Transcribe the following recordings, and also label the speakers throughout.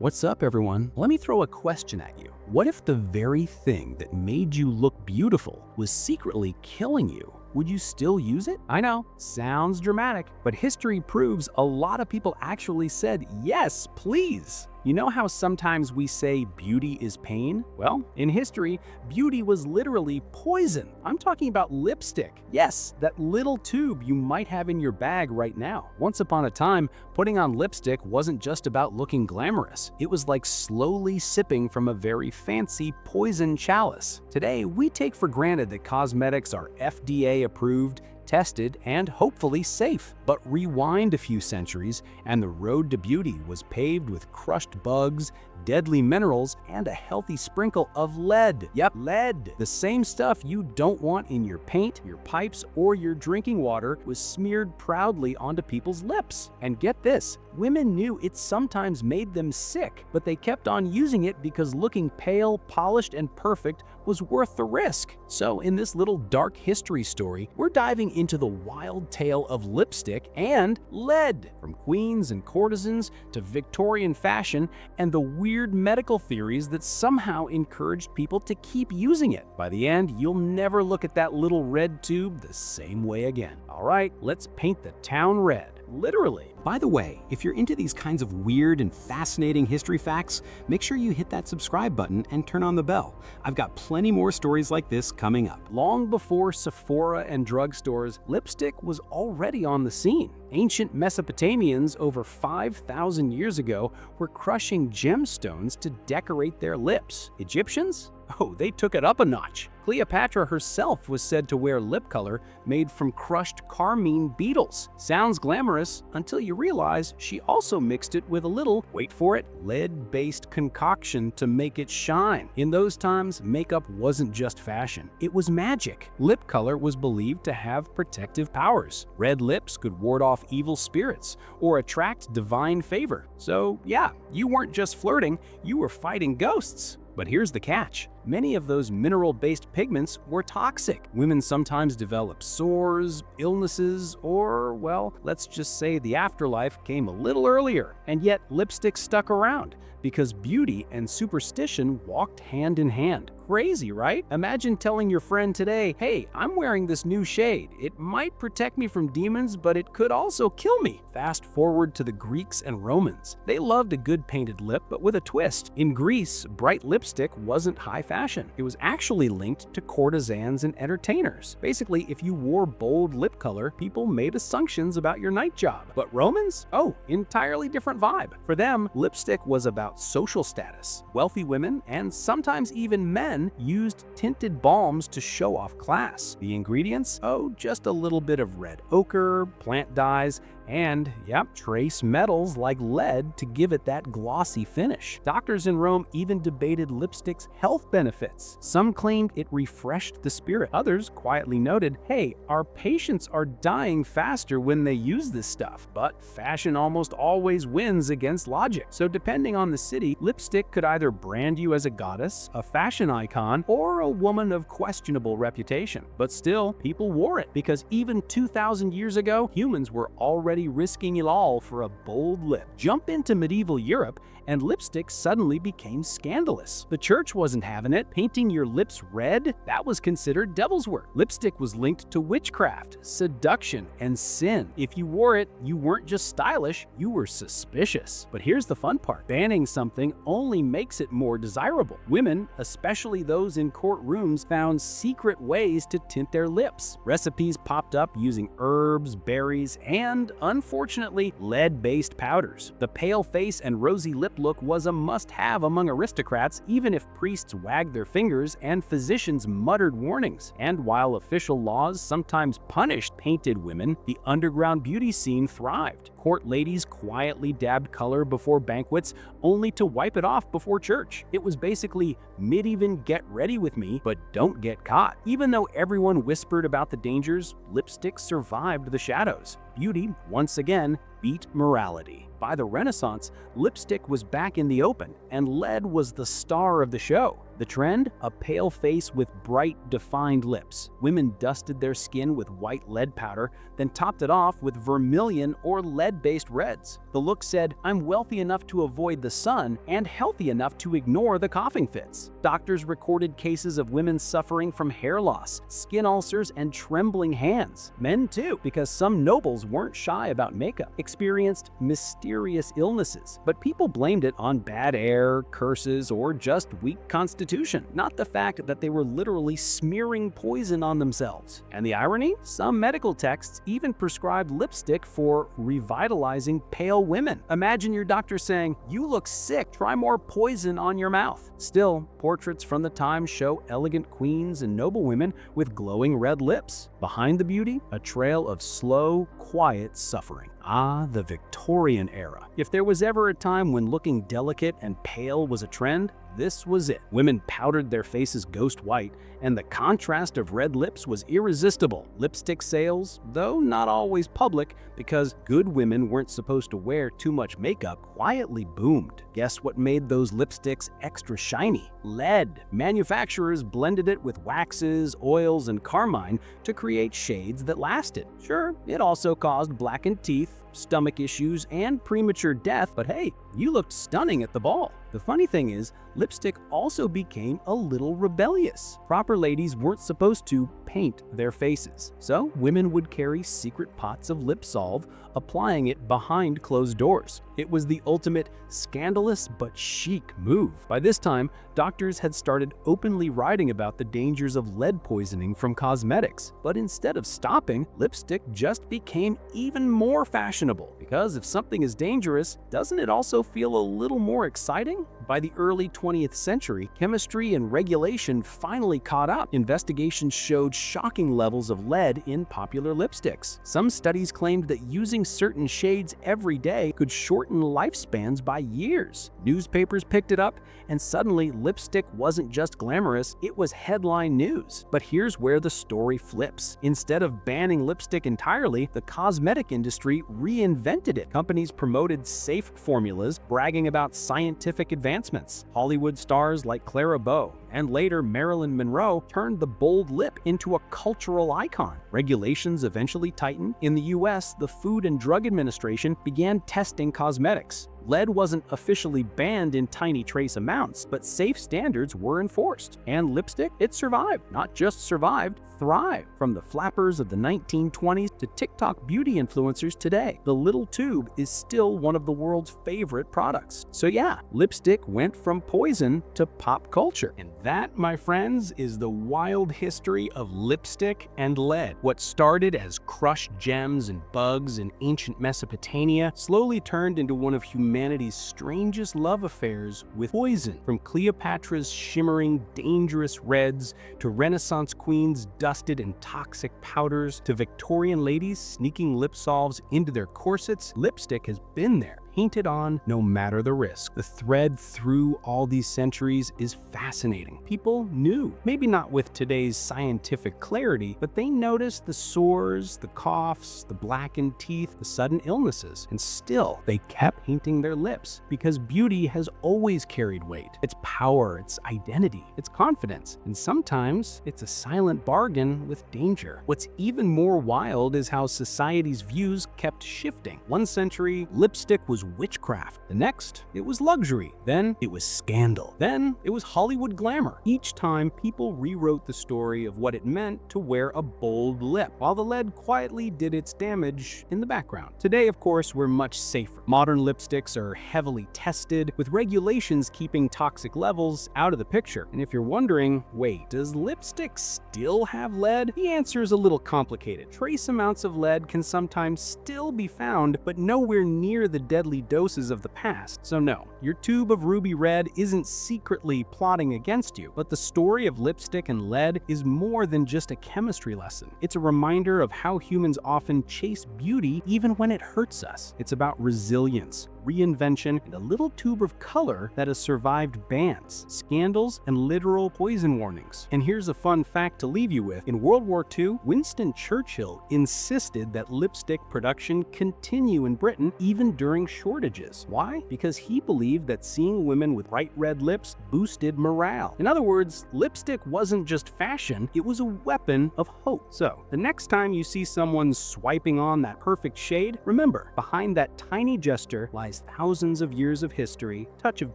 Speaker 1: What's up, everyone? Let me throw a question at you. What if the very thing that made you look beautiful was secretly killing you? Would you still use it? I know, sounds dramatic, but history proves a lot of people actually said, yes, please. You know how sometimes we say beauty is pain? Well, in history, beauty was literally poison. I'm talking about lipstick. Yes, that little tube you might have in your bag right now. Once upon a time, putting on lipstick wasn't just about looking glamorous. It was like slowly sipping from a very fancy poison chalice. Today, we take for granted that cosmetics are FDA approved, tested, and hopefully safe. But rewind a few centuries, and the road to beauty was paved with crushed bugs, deadly minerals, and a healthy sprinkle of lead. Yep, lead. The same stuff you don't want in your paint, your pipes, or your drinking water was smeared proudly onto people's lips. And get this, women knew it sometimes made them sick, but they kept on using it because looking pale, polished, and perfect was worth the risk. So in this little dark history story, we're diving into the wild tale of lipstick and lead, from queens and courtesans to Victorian fashion and the weird medical theories that somehow encouraged people to keep using it. By the end, you'll never look at that little red tube the same way again. All right, let's paint the town red. Literally.
Speaker 2: By the way, if you're into these kinds of weird and fascinating history facts, make sure you hit that subscribe button and turn on the bell. I've got plenty more stories like this coming up.
Speaker 1: Long before Sephora and drugstores, lipstick was already on the scene. Ancient Mesopotamians over 5,000 years ago were crushing gemstones to decorate their lips. Egyptians? Oh, they took it up a notch. Cleopatra herself was said to wear lip color made from crushed carmine beetles. Sounds glamorous until you realize she also mixed it with a little, wait for it, lead-based concoction to make it shine. In those times, makeup wasn't just fashion, it was magic. Lip color was believed to have protective powers. Red lips could ward off evil spirits or attract divine favor. So yeah, you weren't just flirting, you were fighting ghosts. But here's the catch. Many of those mineral-based pigments were toxic. Women sometimes developed sores, illnesses, or, well, let's just say the afterlife came a little earlier. And yet lipstick stuck around because beauty and superstition walked hand in hand. Crazy, right? Imagine telling your friend today, hey, I'm wearing this new shade. It might protect me from demons, but it could also kill me. Fast forward to the Greeks and Romans. They loved a good painted lip, but with a twist. In Greece, bright lipstick wasn't high fashion. It was actually linked to courtesans and entertainers. Basically, if you wore bold lip color, people made assumptions about your night job. But Romans? Oh, entirely different vibe. For them, lipstick was about social status. Wealthy women, and sometimes even men, used tinted balms to show off class. The ingredients? Oh, just a little bit of red ochre, plant dyes, and, yep, trace metals like lead to give it that glossy finish. Doctors in Rome even debated lipstick's health benefits. Some claimed it refreshed the spirit. Others quietly noted, hey, our patients are dying faster when they use this stuff. But fashion almost always wins against logic. So depending on the city, lipstick could either brand you as a goddess, a fashion icon, or a woman of questionable reputation. But still, people wore it because even 2,000 years ago, humans were already risking it all for a bold lip. Jump into medieval Europe, and lipstick suddenly became scandalous. The church wasn't having it. Painting your lips red? That was considered devil's work. Lipstick was linked to witchcraft, seduction, and sin. If you wore it, you weren't just stylish, you were suspicious. But here's the fun part. Banning something only makes it more desirable. Women, especially those in courtrooms, found secret ways to tint their lips. Recipes popped up using herbs, berries, and unfortunately, lead-based powders. The pale face and rosy lip look was a must-have among aristocrats, even if priests wagged their fingers and physicians muttered warnings. And while official laws sometimes punished painted women, the underground beauty scene thrived. Court ladies quietly dabbed color before banquets, only to wipe it off before church. It was basically medieval get ready with me, but don't get caught. Even though everyone whispered about the dangers, lipstick survived the shadows. Beauty, once again, beat morality. By the Renaissance, lipstick was back in the open, and lead was the star of the show. The trend? A pale face with bright, defined lips. Women dusted their skin with white lead powder, then topped it off with vermilion or lead-based reds. The look said, "I'm wealthy enough to avoid the sun and healthy enough to ignore the coughing fits." Doctors recorded cases of women suffering from hair loss, skin ulcers, and trembling hands. Men too, because some nobles weren't shy about makeup, experienced mysterious illnesses. But people blamed it on bad air, curses, or just weak constitution, not the fact that they were literally smearing poison on themselves. And the irony? Some medical texts even prescribed lipstick for revitalizing pale women. Imagine your doctor saying, "You look sick, try more poison on your mouth." Still, portraits from the time show elegant queens and noble women with glowing red lips. Behind the beauty, a trail of slow, quiet suffering. Ah, the Victorian era. If there was ever a time when looking delicate and pale was a trend, this was it. Women powdered their faces ghost white, and the contrast of red lips was irresistible. Lipstick sales, though not always public because good women weren't supposed to wear too much makeup, quietly boomed. Guess what made those lipsticks extra shiny? Lead. Manufacturers blended it with waxes, oils, and carmine to create shades that lasted. Sure, it also caused blackened teeth, stomach issues, and premature death, but hey, you looked stunning at the ball. The funny thing is, lipstick also became a little rebellious. Proper ladies weren't supposed to paint their faces, so women would carry secret pots of lip salve, applying it behind closed doors. It was the ultimate scandalous but chic move. By this time, doctors had started openly writing about the dangers of lead poisoning from cosmetics. But instead of stopping, lipstick just became even more fashionable. Because if something is dangerous, doesn't it also feel a little more exciting? By the early 20th century, chemistry and regulation finally caught up. Investigations showed shocking levels of lead in popular lipsticks. Some studies claimed that using certain shades every day could shorten lifespans by years. Newspapers picked it up, and suddenly lipstick wasn't just glamorous, it was headline news. But here's where the story flips. Instead of banning lipstick entirely, the cosmetic industry reinvented it. Companies promoted safe formulas, bragging about scientific advancements. Hollywood stars like Clara Bow and later Marilyn Monroe turned the bold lip into a cultural icon. Regulations eventually tightened. In the US, the Food and Drug Administration began testing cosmetics. Lead wasn't officially banned in tiny trace amounts, but safe standards were enforced. And lipstick, it survived. Not just survived, thrived. From the flappers of the 1920s to TikTok beauty influencers today, the little tube is still one of the world's favorite products. So yeah, lipstick went from poison to pop culture. And that, my friends, is the wild history of lipstick and lead. What started as crushed gems and bugs in ancient Mesopotamia slowly turned into one of humanity's strangest love affairs with poison. From Cleopatra's shimmering, dangerous reds to Renaissance queens dusted in toxic powders to Victorian ladies sneaking lip salves into their corsets, lipstick has been there, painted on no matter the risk. The thread through all these centuries is fascinating. People knew, maybe not with today's scientific clarity, but they noticed the sores, the coughs, the blackened teeth, the sudden illnesses, and still they kept painting their lips because beauty has always carried weight. Its power, its identity, its confidence, and sometimes it's a silent bargain with danger. What's even more wild is how society's views kept shifting. One century, lipstick was witchcraft. The next, it was luxury. Then it was scandal. Then it was Hollywood glamour. Each time, people rewrote the story of what it meant to wear a bold lip, while the lead quietly did its damage in the background. Today, of course, we're much safer. Modern lipsticks are heavily tested, with regulations keeping toxic levels out of the picture. And if you're wondering, wait, does lipstick still have lead? The answer is a little complicated. Trace amounts of lead can sometimes still be found, but nowhere near the deadly doses of the past. So no, your tube of ruby red isn't secretly plotting against you, but the story of lipstick and lead is more than just a chemistry lesson. It's a reminder of how humans often chase beauty even when it hurts us. It's about resilience, reinvention, and a little tube of color that has survived bans, scandals, and literal poison warnings. And here's a fun fact to leave you with. In World War II, Winston Churchill insisted that lipstick production continue in Britain even during shortages. Why? Because he believed that seeing women with bright red lips boosted morale. In other words, lipstick wasn't just fashion, it was a weapon of hope. So, the next time you see someone swiping on that perfect shade, remember, behind that tiny gesture lies thousands of years of history, touch of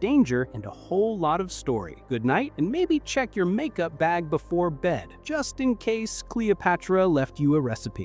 Speaker 1: danger, and a whole lot of story. Good night, and maybe check your makeup bag before bed, just in case Cleopatra left you a recipe.